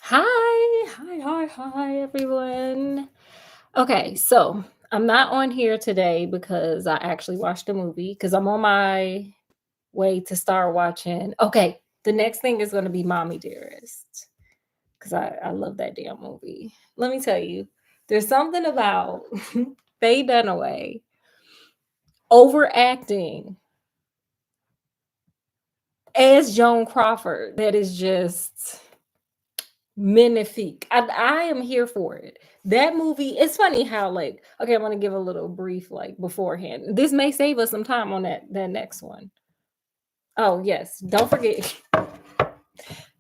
Hi, everyone. Okay, so I'm not on here today because I actually watched a movie because I'm on my way to start watching. Okay, the next thing is going to be Mommy Dearest because I love that damn movie. Let me tell you, there's something about Faye Dunaway overacting as Joan Crawford that is just magnifique. I am here for it. That movie, it's funny how like okay, I'm gonna give a little brief like beforehand. This may save us some time on that next one. Oh yes, don't forget,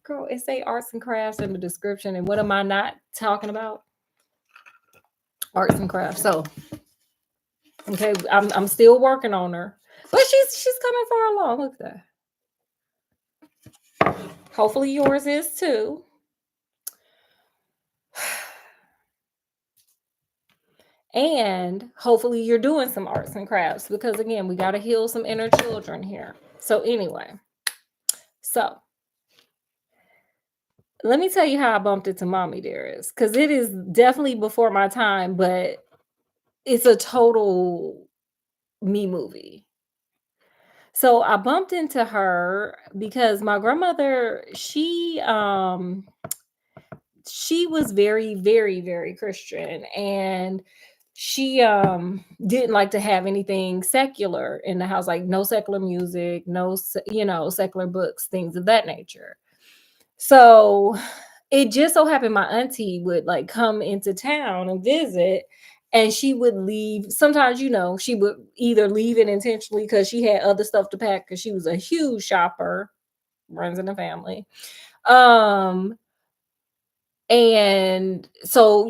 girl. It say arts and crafts in the description, and what am I not talking about? Arts and crafts. So okay, I'm still working on her, but she's coming far along. Look at that. Hopefully yours is too. And hopefully you're doing some arts and crafts because again, we got to heal some inner children here. So anyway, so let me tell you how I bumped into Mommy Dearest because it is definitely before my time, but it's a total me movie. So I bumped into her because my grandmother, she was very Christian, and she didn't like to have anything secular in the house, like no secular music, no secular books, things of that nature. So it just so happened my auntie would like come into town and visit, and she would leave. Sometimes, she would either leave it intentionally because she had other stuff to pack because she was a huge shopper, runs in the family. Um, and so,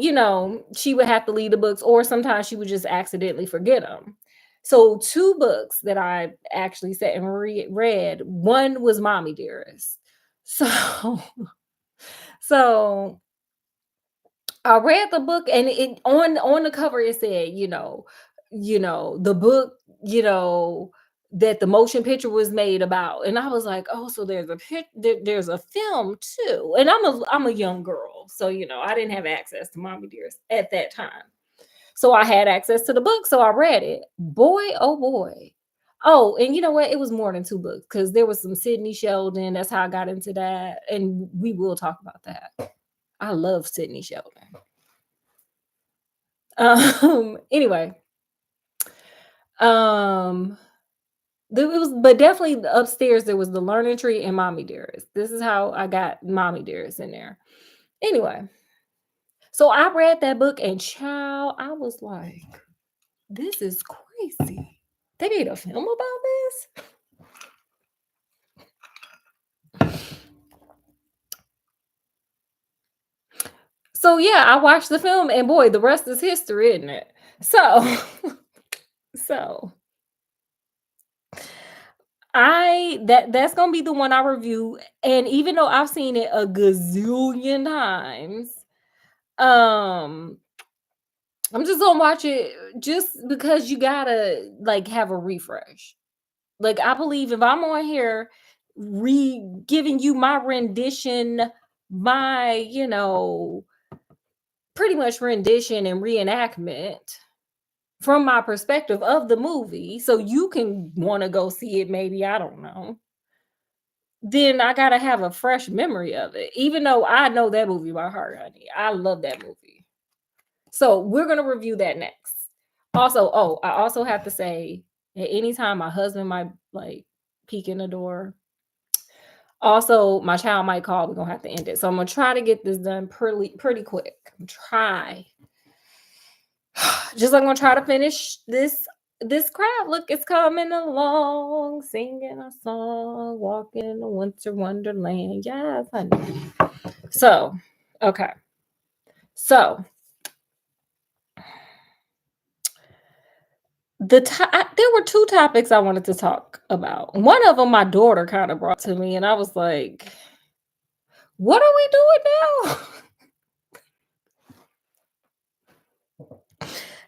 she would have to leave the books, or sometimes she would just accidentally forget them. So, two books that I actually sat and read, one was Mommy Dearest. So, so I read the book, and it on the cover it said, the book, that the motion picture was made about. And I was like, oh, so there's a film too. And I'm a young girl, so I didn't have access to Mommy Dearest at that time. So I had access to the book, so I read it. Boy, oh boy. Oh, and you know what? It was more than two books because there was some Sydney Sheldon. That's how I got into that. And we will talk about that. I love Sydney Sheldon. Anyway, um, there it was, but definitely upstairs there was the Learning Tree and Mommy Dearest. This is how I got Mommy Dearest in there. Anyway, so I read that book, and child, I was like, this is crazy. They made a film about this. So yeah, I watched the film, and boy, the rest is history, isn't it? So, so that's gonna be the one I review, and even though I've seen it a gazillion times, um, I'm just gonna watch it just because you gotta like have a refresh. Like I believe if I'm on here giving you my rendition, my pretty much rendition and reenactment from my perspective of the movie, so you can want to go see it. Maybe I don't know. Then I gotta have a fresh memory of it, even though I know that movie by heart, honey. I love that movie. So we're gonna review that next. Also, oh, I also have to say, at any time my husband might like peek in the door. Also, my child might call. We're gonna have to end it. So I'm gonna try to get this done pretty quick. Try. Just like I'm gonna try to finish this crowd. Look, it's coming along, singing a song, walking in a winter wonderland. Yes, honey. So, okay. So there were two topics I wanted to talk about. One of them, my daughter kind of brought to me, and I was like, "What are we doing now?"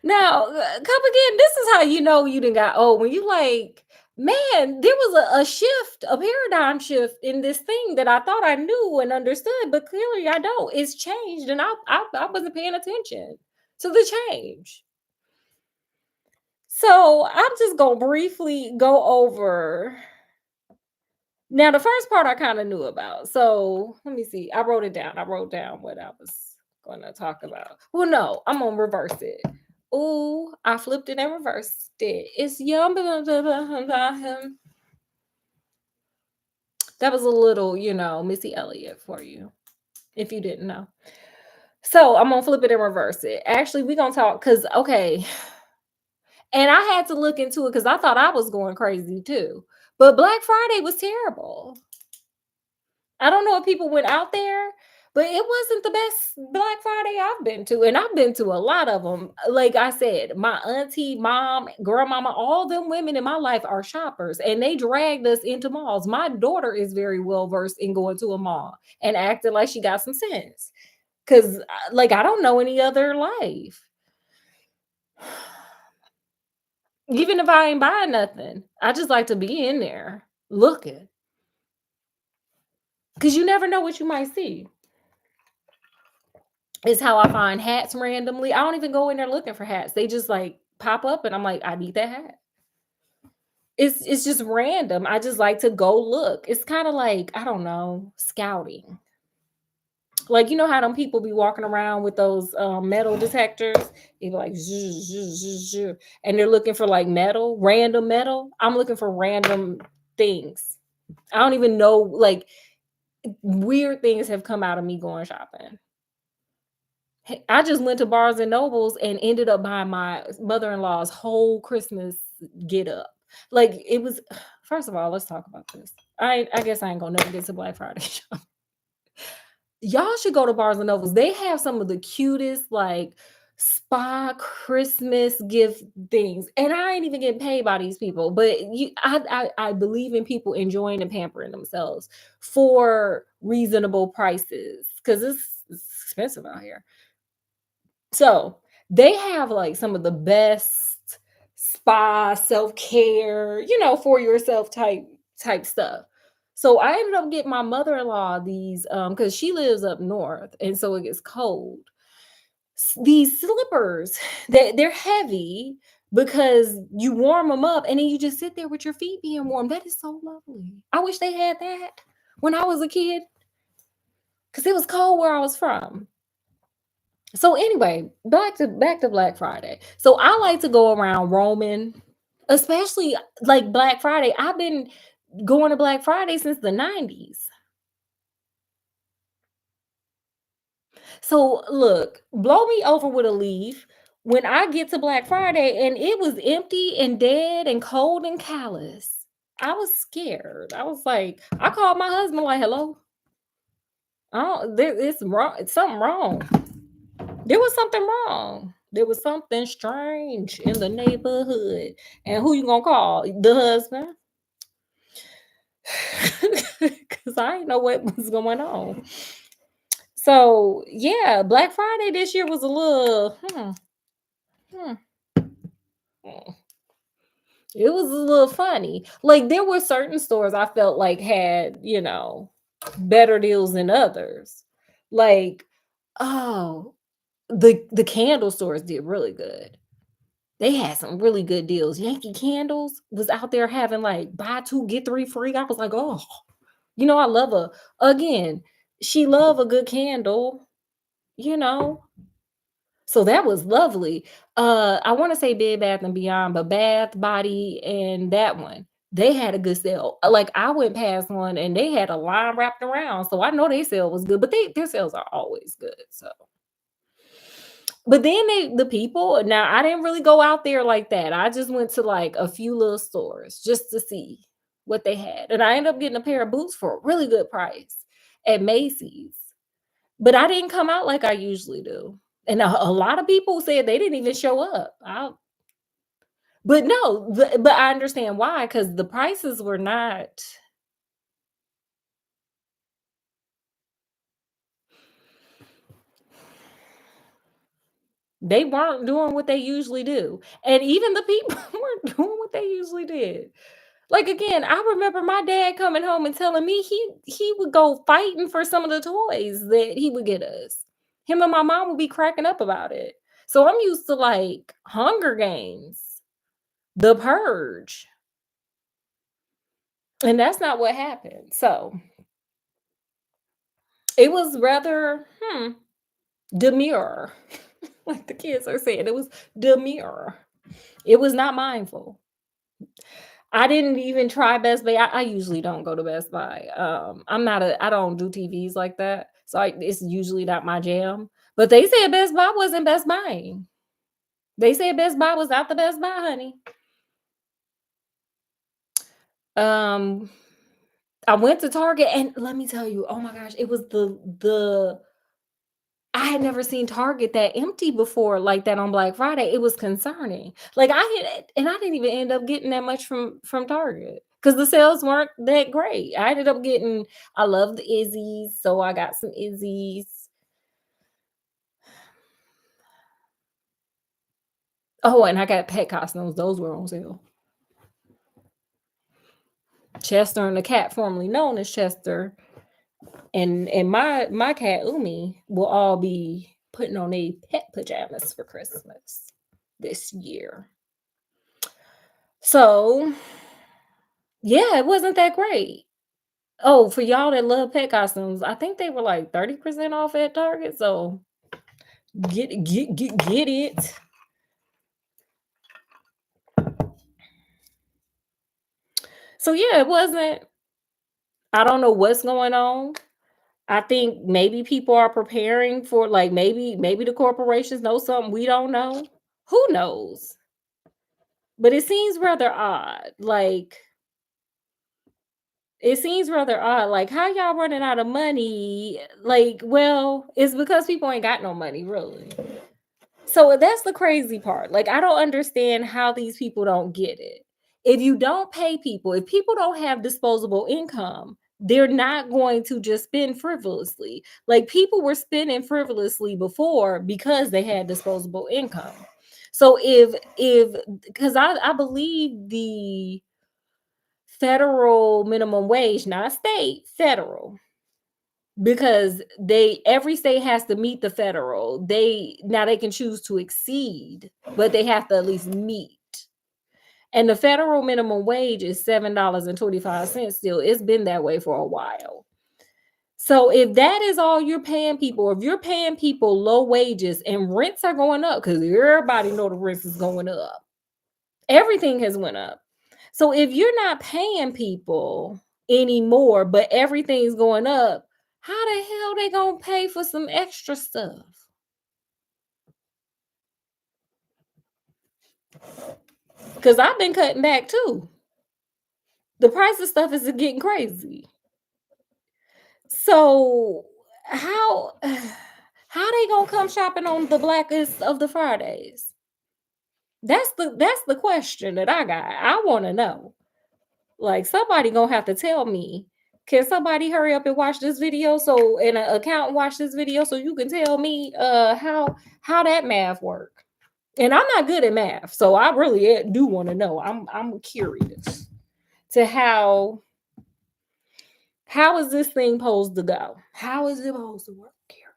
Now, come again. This is how you know you didn't got old when you like Man, there was a shift, a paradigm shift in this thing that I thought I knew and understood, but clearly I don't. It's changed, and I wasn't paying attention to the change. So I'm just gonna briefly go over. Now, the first part I kind of knew about. So let me see. I wrote it down. I wrote down what I was going to talk about. Well, no, I'm gonna reverse it. Oh, I flipped it and reversed it. It's yum. That was a little, Missy Elliott for you, if you didn't know. So I'm gonna flip it and reverse it. Actually, we're gonna talk because okay, and I had to look into it because I thought I was going crazy too. But Black Friday was terrible. I don't know if people went out there, but it wasn't the best Black Friday I've been to, and I've been to a lot of them. Like I said, my auntie, mom, grandmama, all them women in my life are shoppers, and they dragged us into malls. My daughter is very well versed in going to a mall and acting like she got some sense, because like I don't know any other life. Even if I ain't buying nothing, I just like to be in there looking, because you never know what you might see. Is how I find hats randomly. I don't even go in there looking for hats. They just like pop up and I'm like, I need that hat. It's just random. I just like to go look. It's kind of like, I don't know, scouting. Like, you know how them people be walking around with those metal detectors? They be like, "Zzz, zzz, zzz, zzz," and they're looking for like metal, random metal. I'm looking for random things. I don't even know, like, weird things have come out of me going shopping. I just went to Barnes& and Nobles and ended up buying my mother-in-law's whole Christmas get up. Like, it was first of all, let's talk about this. I guess I ain't gonna never get to Black Friday shop. Y'all should go to Barnes& and Nobles. They have some of the cutest, like, spa Christmas gift things, and I ain't even getting paid by these people, but I believe in people enjoying and pampering themselves for reasonable prices because it's expensive out here. So, they have, like, some of the best spa, self-care, for yourself type stuff. So, I ended up getting my mother-in-law these, because she lives up north, and so it gets cold. These slippers, they're heavy because you warm them up, and then you just sit there with your feet being warm. That is so lovely. I wish they had that when I was a kid, because it was cold where I was from. So anyway, back to Black Friday. So I like to go around roaming, especially like Black Friday. I've been going to Black Friday since the 90s. So look, blow me over with a leaf when I get to Black Friday and it was empty and dead and cold and callous. I was scared. I was like, I called my husband like, hello. Oh, it's wrong. It's something wrong. There was something wrong. There was something strange in the neighborhood. And who you gonna call? The husband? Because I didn't know what was going on. So yeah, Black Friday this year was a little hmm, hmm. It was a little funny. Like there were certain stores I felt like had, better deals than others. Like, oh, the candle stores did really good. They had some really good deals. Yankee Candles was out there having like buy two get three free. I was like, oh, I love a again. She love a good candle, you know. So that was lovely. I want to say Bed Bath and Beyond, but Bath Body and that one they had a good sale. Like I went past one and they had a line wrapped around, so I know their sale was good. But their sales are always good. So but then the people now I didn't really go out there like that. I just went to like a few little stores just to see what they had. And I ended up getting a pair of boots for a really good price at Macy's. But I didn't come out like I usually do. And a lot of people said they didn't even show up. But no, but I understand why because the prices were not. They weren't doing what they usually do. And even the people weren't doing what they usually did. Like, again, I remember my dad coming home and telling me he would go fighting for some of the toys that he would get us. Him and my mom would be cracking up about it. So I'm used to, like, Hunger Games, The Purge, and that's not what happened. So, it was rather, demure, like the kids are saying, it was demure. It was not mindful. I didn't even try Best Buy. I usually don't go to Best Buy. I don't do TVs like that, so it's usually not my jam. But they said Best Buy wasn't Best Buying. They said Best Buy was not the Best Buy, honey. Um, I went to Target, and let me tell you, oh my gosh, it was the I had never seen Target that empty before like that on Black Friday. It was concerning. Like, I didn't even end up getting that much from Target because the sales weren't that great. I ended up getting I love the Izzy's, so I got some Izzy's. Oh, and I got pet costumes. Those were on sale. Chester and the cat, formerly known as Chester, and my cat Umi will all be putting on a pet pajamas for Christmas this year. So, yeah, it wasn't that great. Oh, for y'all that love pet costumes, I think they were like 30% off at Target, so get it. So, yeah, it wasn't I don't know what's going on. I think maybe people are preparing for, like, maybe the corporations know something we don't know. Who knows? But it seems rather odd, like, how y'all running out of money? Like, well, it's because people ain't got no money, really. So that's the crazy part. Like, I don't understand how these people don't get it. If you don't pay people, if people don't have disposable income, they're not going to just spend frivolously. Like, people were spending frivolously before because they had disposable income. So if because I believe the federal minimum wage, not state, federal, because they every state has to meet the federal. They can choose to exceed, but they have to at least meet. And the federal minimum wage is $7.25 still. It's been that way for a while. So if that is all you're paying people, if you're paying people low wages and rents are going up, because everybody know the rents is going up. Everything has went up. So if you're not paying people anymore, but everything's going up, how the hell they gonna pay for some extra stuff? Because I've been cutting back too. The price of stuff is getting crazy. So how how they gonna come shopping on the blackest of the Fridays? That's the question that I got. I want to know. Like, somebody gonna have to tell me. Can somebody hurry up and watch this video so and an account watch this video so you can tell me how that math work? And I'm not good at math, so I really do want to know. I'm curious to how is this thing supposed to go? How is it supposed to work here?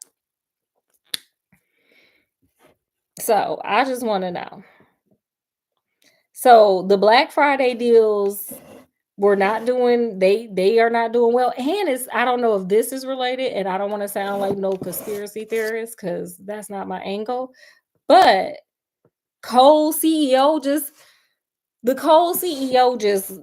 So I just want to know. So the Black Friday deals were not doing they are not doing well. And it's I don't know if this is related, and I don't want to sound like no conspiracy theorist because that's not my angle. But Kohl's CEO just the Kohl's CEO just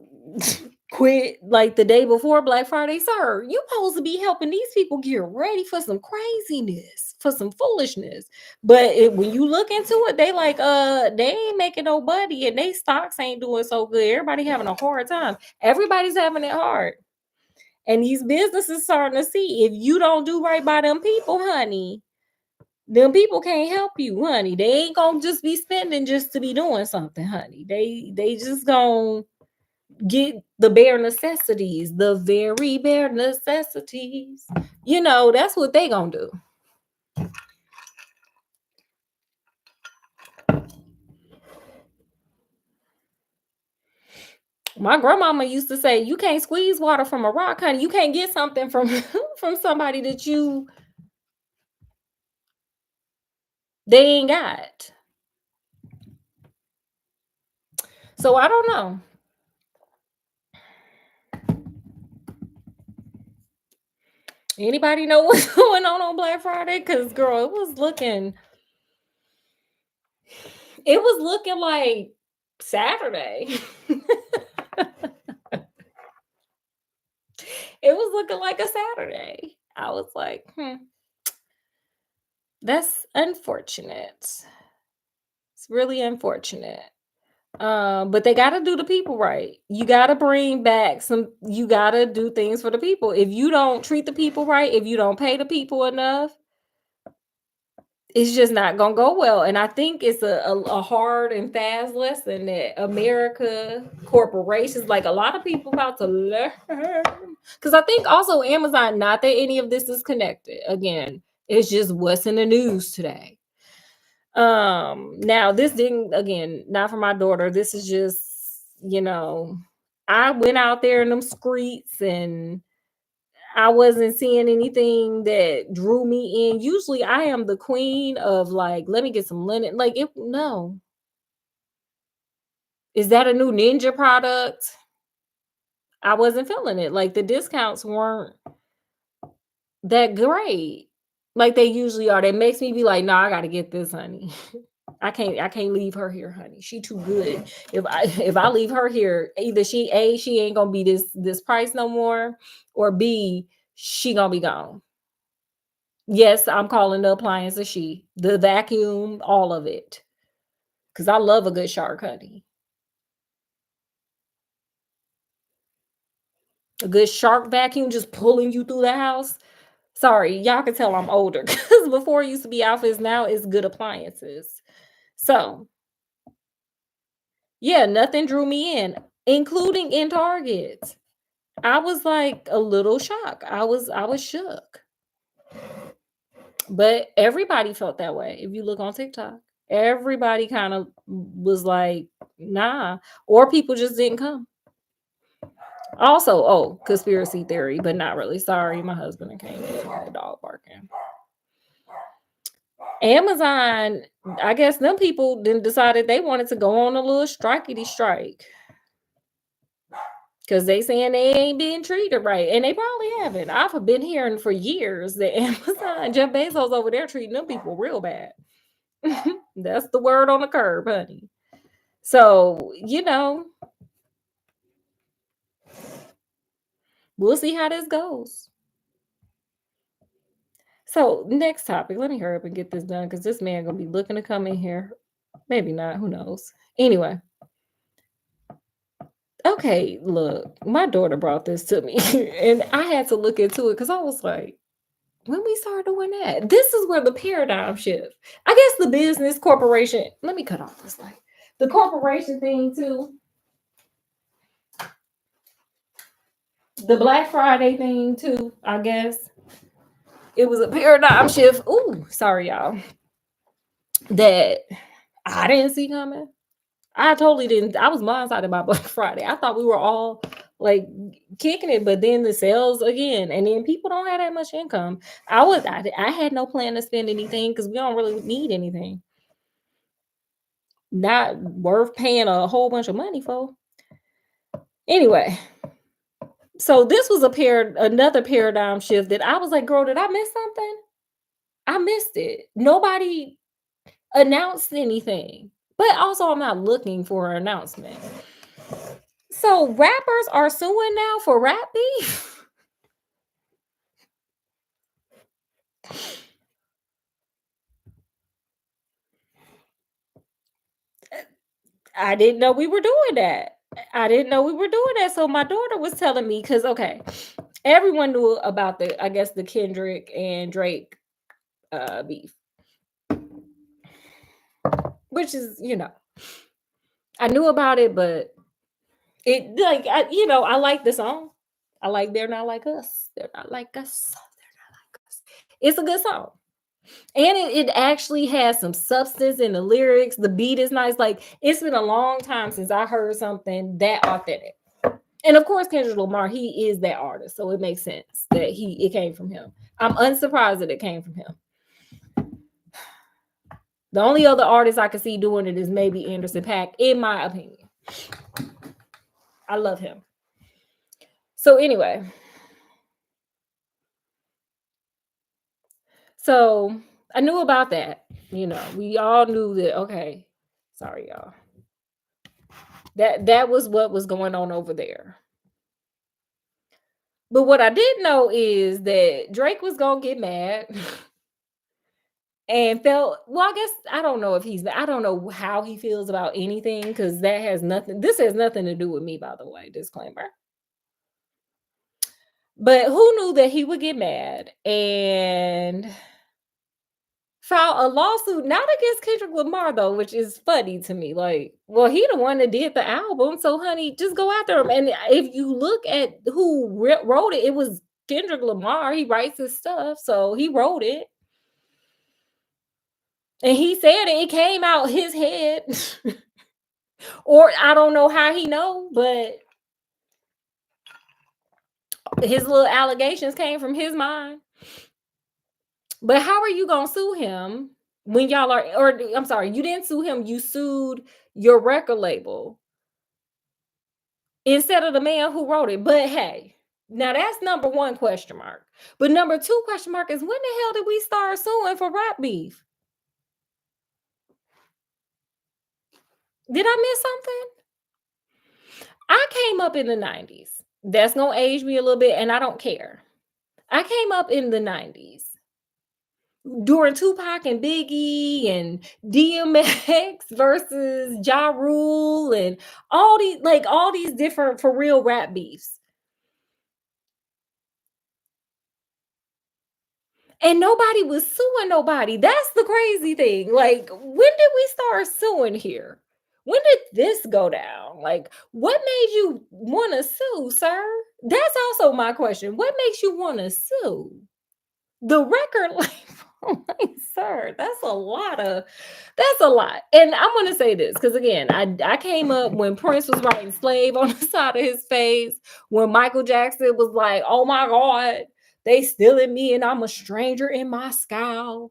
quit like the day before Black Friday. Sir, you supposed to be helping these people get ready for some craziness, for some foolishness. But when you look into it, they like they ain't making no money and they stocks ain't doing so good. Everybody having a hard time. Everybody's having it hard. And these businesses starting to see if you don't do right by them people, honey, them people can't help you, honey. They ain't gonna just be spending just to be doing something, honey. They just gonna get the bare necessities, the very bare necessities. That's what they gonna do. My grandmama used to say, "You can't squeeze water from a rock, honey. You can't get something from from somebody that they ain't got." So I don't know. Anybody know what's going on Black Friday? Because girl, it was looking like Saturday. It was looking like a Saturday. I was like, that's unfortunate. It's really unfortunate. But they gotta do the people right. You gotta bring back you gotta do things for the people. If you don't treat the people right, if you don't pay the people enough, it's just not gonna go well. And I think it's a hard and fast lesson that America corporations, like a lot of people about to learn. Because I think also Amazon, not that any of this is connected. Again, it's just what's in the news today. Now this didn't, again, not for my daughter. This is just, I went out there in them streets and I wasn't seeing anything that drew me in. Usually I am the queen of like, let me get some linen. Like it no. Is that a new Ninja product? I wasn't feeling it. Like the discounts weren't that great. Like they usually are. That makes me be like, no, I gotta get this, honey. I can't leave her here, honey. She too good. If I leave her here, either she ain't gonna be this price no more, or B, she gonna be gone. Yes, I'm calling the appliance a she. The vacuum, all of it. Cause I love a good shark, honey. A good shark vacuum just pulling you through the house. Sorry, y'all can tell I'm older. Cause before it used to be outfits, now it's good appliances. So yeah, nothing drew me in, including in Target. I was like a little shocked. I was shook. But everybody felt that way. If you look on TikTok, everybody kind of was like, nah, or people just didn't come. Also, oh, conspiracy theory, but not really. Sorry, my husband came in, the dog barking. Amazon, I guess them people then decided they wanted to go on a little strikey strike because they saying they ain't being treated right, and they probably haven't. I've been hearing for years that Amazon, Jeff Bezos over there treating them people real bad. That's the word on the curb, honey. So, we'll see how this goes. So, next topic. Let me hurry up and get this done because this man gonna be looking to come in here. Maybe not. Who knows? Anyway, okay. Look, my daughter brought this to me, and I had to look into it because I was like, when we start doing that, this is where the paradigm shift. I guess the business corporation. Let me cut off this light. The corporation thing too. The Black Friday thing too. I guess it was a paradigm shift. Ooh, sorry, y'all. That I didn't see coming. I totally didn't. I was blindsided by Black Friday. I thought we were all like kicking it, but then the sales again, and then people don't have that much income. I had no plan to spend anything because we don't really need anything. Not worth paying a whole bunch of money for. Anyway, so this was another paradigm shift that I was like, girl, did I miss something? I missed it. Nobody announced anything. But also, I'm not looking for an announcement. So rappers are suing now for rap beef. I didn't know we were doing that. I didn't know we were doing that. So my daughter was telling me because okay, everyone knew about I guess the Kendrick and Drake beef, which is I knew about it, but it like I like the song. I like They're Not Like Us. They're not like us. They're not like us. It's a good song. And it actually has some substance in the lyrics. The beat is nice. Like it's been a long time since I heard something that authentic. And of course, Kendrick Lamar, he is that artist, so it makes sense that it came from him. I'm unsurprised that it came from him. The only other artist I could see doing it is maybe Anderson .Paak, in my opinion. I love him. So anyway, so I knew about that. We all knew that. Okay, sorry, y'all. That was what was going on over there. But what I did know is that Drake was gonna get mad and felt, well, I guess I don't know if I don't know how he feels about anything, because this has nothing to do with me, by the way, disclaimer. But who knew that he would get mad and file a lawsuit, not against Kendrick Lamar though, which is funny to me. Like, well, he the one that did the album, so honey, just go after him. And if you look at who wrote it, it was Kendrick Lamar. He writes his stuff, so he wrote it. And he said it came out his head. Or I don't know how he know, but his little allegations came from his mind. But how are you gonna sue him when y'all are, or I'm sorry, you didn't sue him, you sued your record label instead of the man who wrote it. But hey, now that's number one question mark. But number two question mark is, when the hell did we start suing for rap beef? Did I miss something? I came up in the 90s. That's gonna age me a little bit, and I don't care. I came up in the 90s during Tupac and Biggie and DMX versus Ja Rule and all these different for real rap beefs. And nobody was suing nobody. That's the crazy thing. Like, when did we start suing here? When did this go down? Like, what made you want to sue, sir? That's also my question. What makes you want to sue? The record label, like, sir, that's a lot. And I'm gonna say this because, again, I came up when Prince was writing "Slave" on the side of his face, when Michael Jackson was like, "Oh my God, they stealing me and I'm a stranger in my scowl."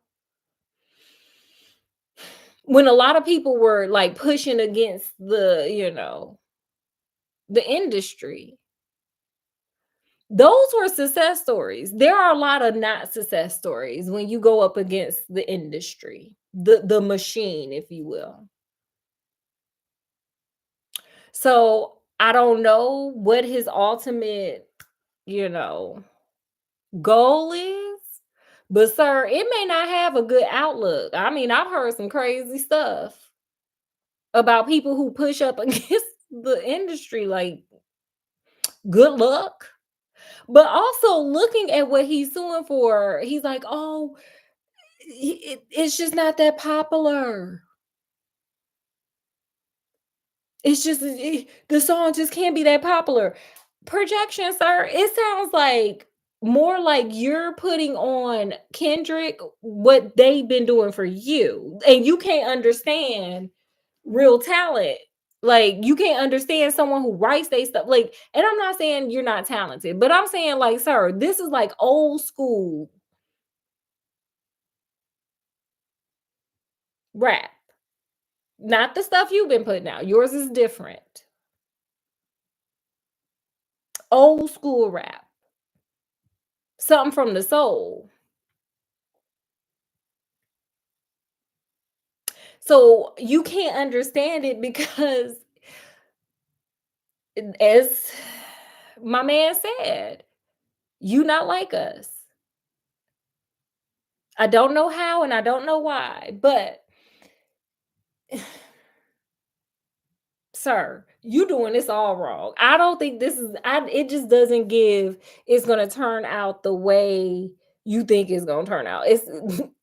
When a lot of people were like pushing against the industry. Those were success stories. There are a lot of not success stories when you go up against the industry, the machine, if you will. So I don't know what his ultimate, you know, goal is, but sir, it may not have a good outlook. I mean, I've heard some crazy stuff about people who push up against the industry. Like, good luck. But also looking at what he's suing for, he's like, oh, it's just not that popular. It's just the song just can't be that popular. Projection, sir. It sounds like more like you're putting on Kendrick what they've been doing for you, and you can't understand real talent. Like, you can't understand someone who writes they stuff. Like, and I'm not saying you're not talented, but I'm saying, like, sir, this is like old school rap. Not the stuff you've been putting out. Yours is different. Old school rap. Something from the soul. So you can't understand it because, as my man said, you not like us. I don't know how and I don't know why, but sir, you doing this all wrong. I don't think it just doesn't give it's gonna turn out the way you think it's gonna turn out. It's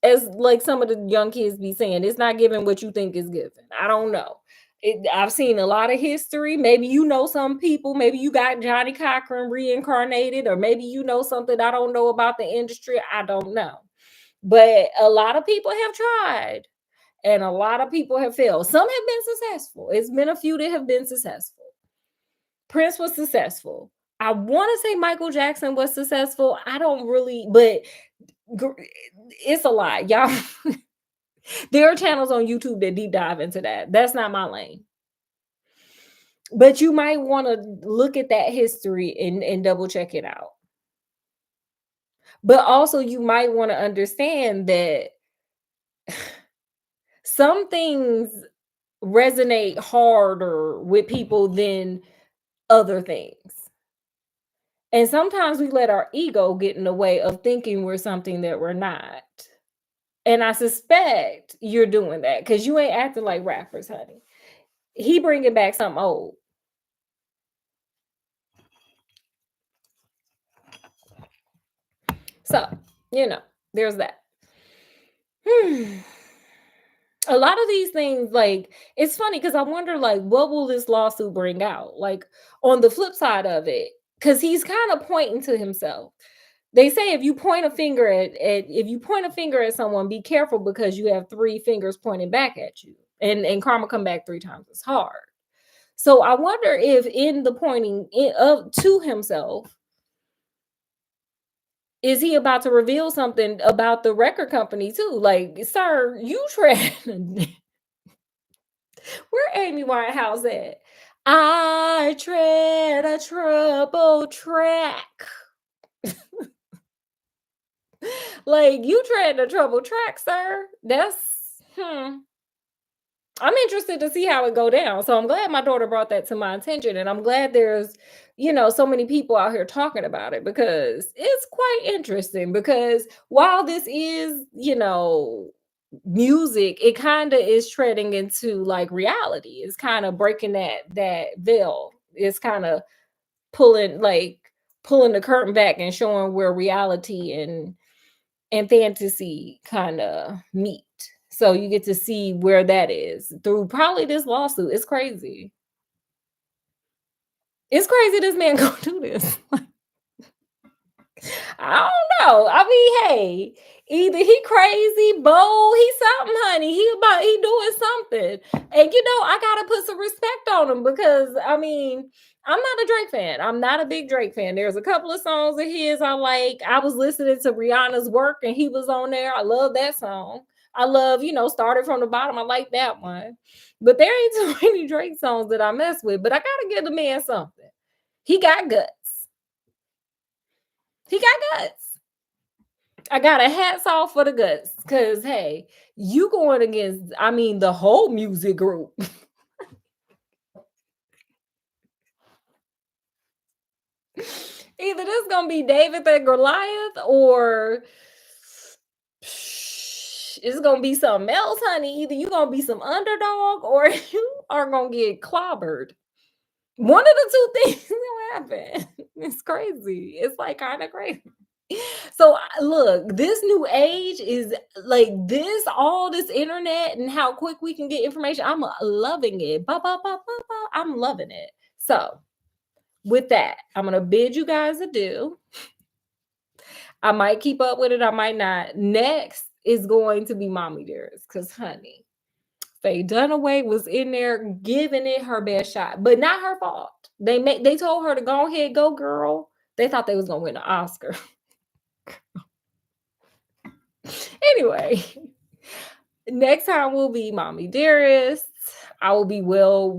as like some of the young kids be saying, it's not giving what you think is given. I don't know. I've seen a lot of history. Maybe you know some people, maybe you got Johnny Cochran reincarnated, or maybe you know something I don't know about the industry. I don't know. But a lot of people have tried and a lot of people have failed. Some have been successful. It's been a few that have been successful. Prince was successful. I want to say Michael Jackson was successful. I don't really, but it's a lot, y'all. There are channels on YouTube that deep dive into that. That's not my lane. But you might want to look at that history and double check it out. But also, you might want to understand that some things resonate harder with people than other things. And sometimes we let our ego get in the way of thinking we're something that we're not. And I suspect you're doing that because you ain't acting like rappers, honey. He bringing back something old. So, there's that. A lot of these things, like, it's funny because I wonder, like, what will this lawsuit bring out? Like, on the flip side of it, because he's kind of pointing to himself. They say if you point a finger at someone, be careful because you have three fingers pointing back at you, and karma come back three times as hard. So I wonder if in the pointing of to himself, is he about to reveal something about the record company too? Like, sir, you tread. Where Amy Winehouse at? I tread a troubled track. Like, you tread a troubled track, sir. That's I'm interested to see how it go down. So I'm glad my daughter brought that to my attention, and I'm glad there's, so many people out here talking about it because it's quite interesting. Because while this is, music, it kind of is treading into like reality. It's kind of breaking that veil. It's kind of pulling pulling the curtain back and showing where reality and fantasy kind of meet. So you get to see where that is through probably this lawsuit. It's crazy. It's crazy this man gonna do this. I don't know. I mean, hey, either he crazy, bold, he something, honey. He doing something. And I gotta put some respect on him because I mean, I'm not a Drake fan. I'm not a big Drake fan. There's a couple of songs of his I like. I was listening to Rihanna's Work and he was on there. I love that song. I love, Started from the Bottom. I like that one. But there ain't too many Drake songs that I mess with. But I gotta give the man something. He got guts. He got guts. I got a hats off for the guts because hey, you going against, I mean, the whole music group. Either this gonna be David the Goliath or it's gonna be something else, honey. Either you gonna be some underdog or you are gonna get clobbered. One of the two things will happen. It's crazy. It's like kind of crazy. So look, this new age is like this, all this internet and how quick we can get information. I'm loving it. I'm loving it. So with that, I'm gonna bid you guys adieu. I might keep up with it, I might not. Next is going to be Mommy Dearest, because honey, Faye Dunaway was in there giving it her best shot, but not her fault. They told her to go ahead, go girl. They thought they was gonna win an Oscar. Anyway, next time will be Mommy Dearest. I will be reversed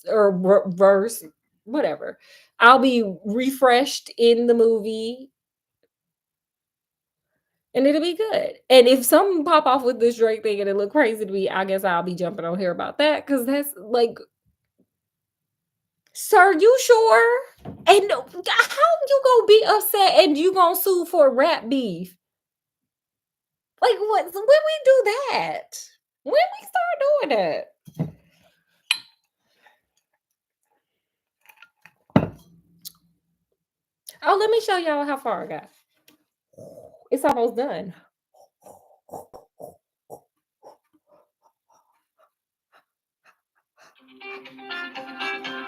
or reverse, whatever. I'll be refreshed in the movie and it'll be good. And if something pop off with this Drake thing and it look crazy to me, I guess I'll be jumping on here about that because that's like, sir, you sure? And how you gonna be upset and you gonna sue for rap beef? Like what? When we do that? When we start doing that? Oh, let me show y'all how far I got. It's almost done.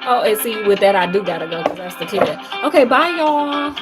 Oh, and see, with that, I do gotta go because that's the kid. Okay, bye, y'all.